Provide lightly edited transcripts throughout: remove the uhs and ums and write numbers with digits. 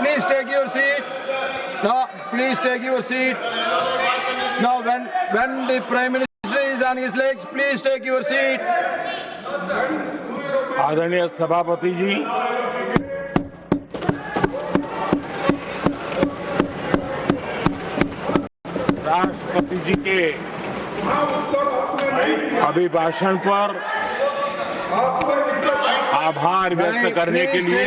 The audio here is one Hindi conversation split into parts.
Please take your seat. No, please take your seat. Now, when the Prime Minister is on his legs, please take your seat. आदरणीय सभापति जी, राष्ट्रपति जी के अभिभाषण पर आभार व्यक्त करने के लिए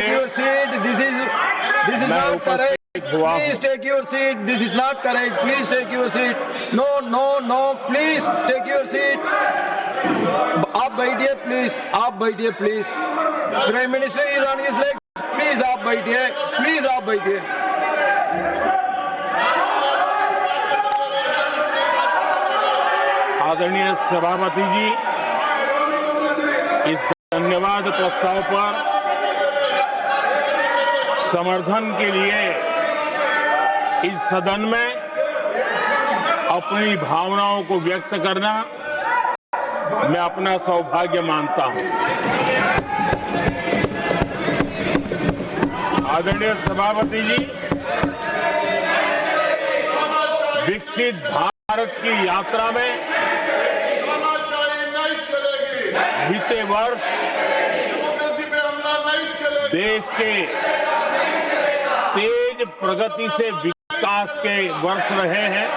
मैं उपस्थित हुआ हूं। Please take your seat. This is not correct. Please take your seat. No. Please take your seat. आप बैठिए प्लीज, आप बैठिए please. Prime minister is on his leg, please आप बैठिए, प्लीज आप बैठिए। आदरणीय सभापति जी, इस धन्यवाद प्रस्ताव पर समर्थन के लिए इस सदन में अपनी भावनाओं को व्यक्त करना मैं अपना सौभाग्य मानता हूं। आदरणीय सभापति जी, विकसित भारत की यात्रा में बीते वर्ष देश के तेज प्रगति से विकास के वर्ष रहे हैं।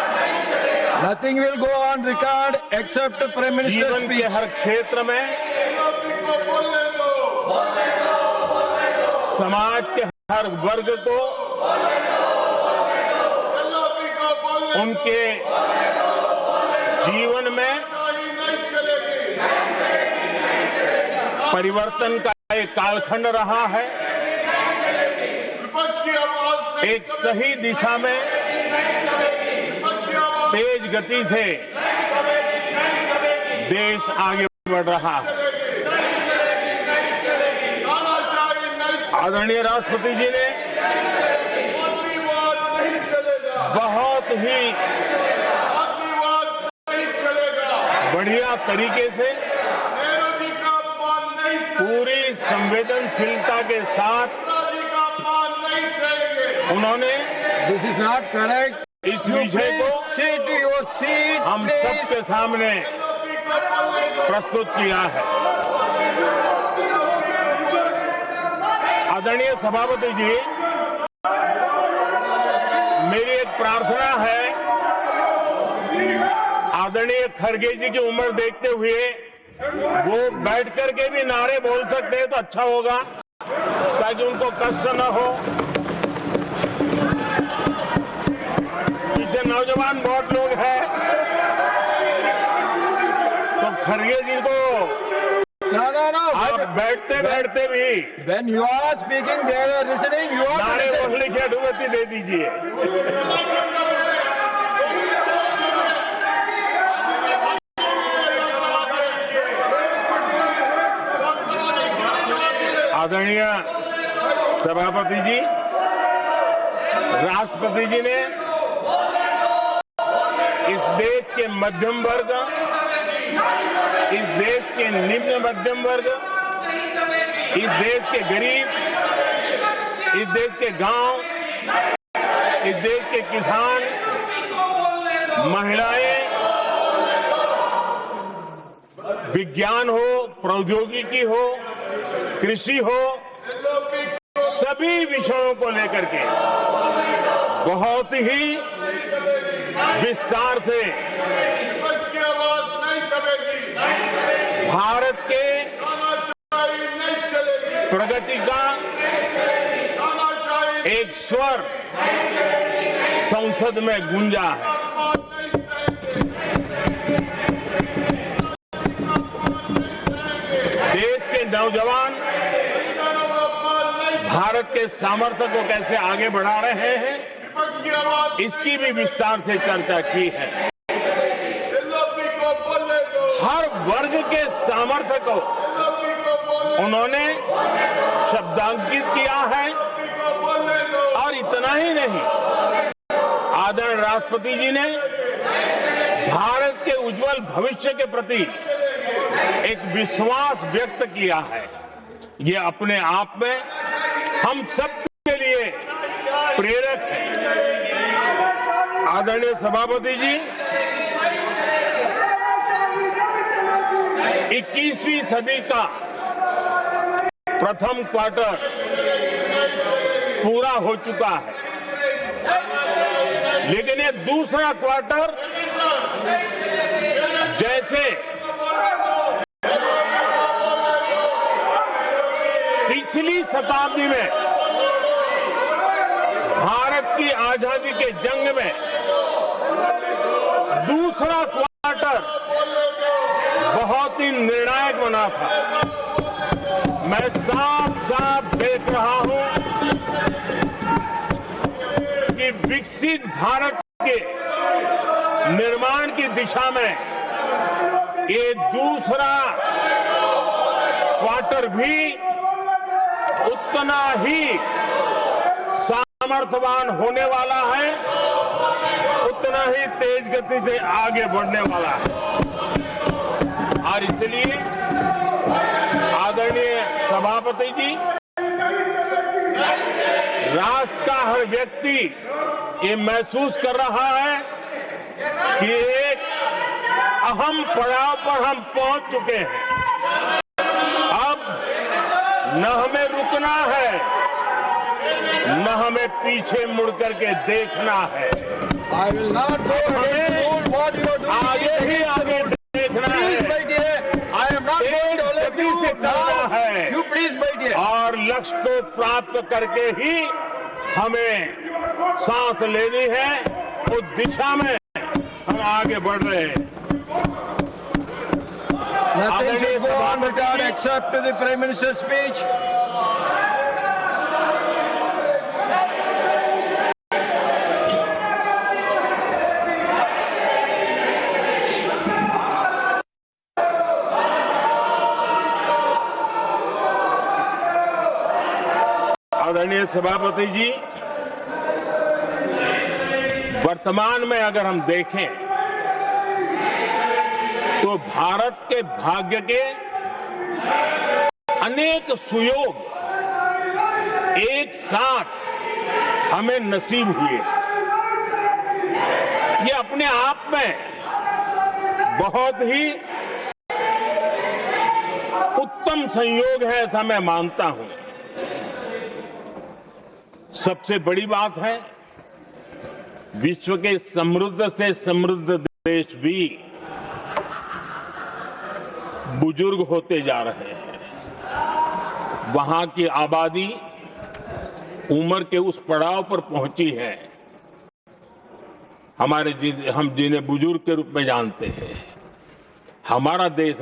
Nothing will go on record except Prime Minister's जीवन speech. के हर क्षेत्र में समाज के हर वर्ग को उनके जीवन में परिवर्तन का एक कालखंड रहा है। एक सही दिशा में तेज गति से देश आगे बढ़ रहा है। आदरणीय राष्ट्रपति जी ने बहुत ही बढ़िया तरीके से पूरी संवेदनशीलता के साथ उन्होंने This is not correct. इस विषय को Sit your seat. हम सबके सामने प्रस्तुत किया है। आदरणीय सभापति जी, मेरी एक प्रार्थना है, आदरणीय खड़गे जी की उम्र देखते हुए वो बैठ करके भी नारे बोल सकते हैं तो अच्छा होगा, ताकि उनको कष्ट न हो। पीछे नौजवान बहुत लोग हैं, तो खड़गे जी को No. आप बैठते बैठते भी When you are speaking, they are listening. You are नारे listening. बोलने की अनुमति दे दीजिए। आदरणीय सभापति जी, राष्ट्रपति जी ने इस देश के मध्यम वर्ग, इस देश के निम्न मध्यम वर्ग, इस देश के गरीब, इस देश के गांव, इस देश के किसान, महिलाएं, विज्ञान हो, प्रौद्योगिकी हो, कृषि हो, सभी विषयों को लेकर के बहुत ही विस्तार से भारत के प्रगति का एक स्वर संसद में गूंजा है। देश के नौजवान भारत के सामर्थ्य को कैसे आगे बढ़ा रहे हैं, इसकी भी विस्तार से चर्चा की है। हर वर्ग के सामर्थ्य को उन्होंने शब्दांकित किया है। और इतना ही नहीं, आदरणीय राष्ट्रपति जी ने भारत के उज्जवल भविष्य के प्रति एक विश्वास व्यक्त किया है। ये अपने आप में हम सबके लिए प्रेरक है। आदरणीय सभापति जी, 21वीं सदी का प्रथम क्वार्टर पूरा हो चुका है, लेकिन ये दूसरा क्वार्टर जैसे पिछली शताब्दी में भारत की आजादी के जंग में दूसरा क्वार्टर बहुत ही निर्णायक बना था। मैं साफ साफ देख रहा हूं कि विकसित भारत के निर्माण की दिशा में ये दूसरा क्वार्टर भी उतना ही सामर्थ्यवान होने वाला है, उतना ही तेज गति से आगे बढ़ने वाला है। और इसलिए आदरणीय सभापति जी, राष्ट्र का हर व्यक्ति ये महसूस कर रहा है कि एक अहम पड़ाव पर हम पहुंच चुके हैं। अब न हमें रुकना है, न हमें पीछे मुड़ करके देखना है। I will not go ahead and do what you are doing. आगे ही आगे देखना है। Please बैठिए। I am not going to let you से चलना है। You please बैठिए। और लक्ष्य को प्राप्त करके ही हमें सांस लेनी है, उस दिशा में हम आगे बढ़ रहे हैं। Nothing should go on without except to the Prime Minister's speech. आदरणीय सभापति जी, वर्तमान में अगर हम देखें तो भारत के भाग्य के अनेक सुयोग एक साथ हमें नसीब हुए। ये अपने आप में बहुत ही उत्तम संयोग है, ऐसा मैं मानता हूं। सबसे बड़ी बात है, विश्व के समृद्ध से समृद्ध देश भी बुजुर्ग होते जा रहे हैं। वहां की आबादी उम्र के उस पड़ाव पर पहुंची है हम जिन्हें बुजुर्ग के रूप में जानते हैं। हमारा देश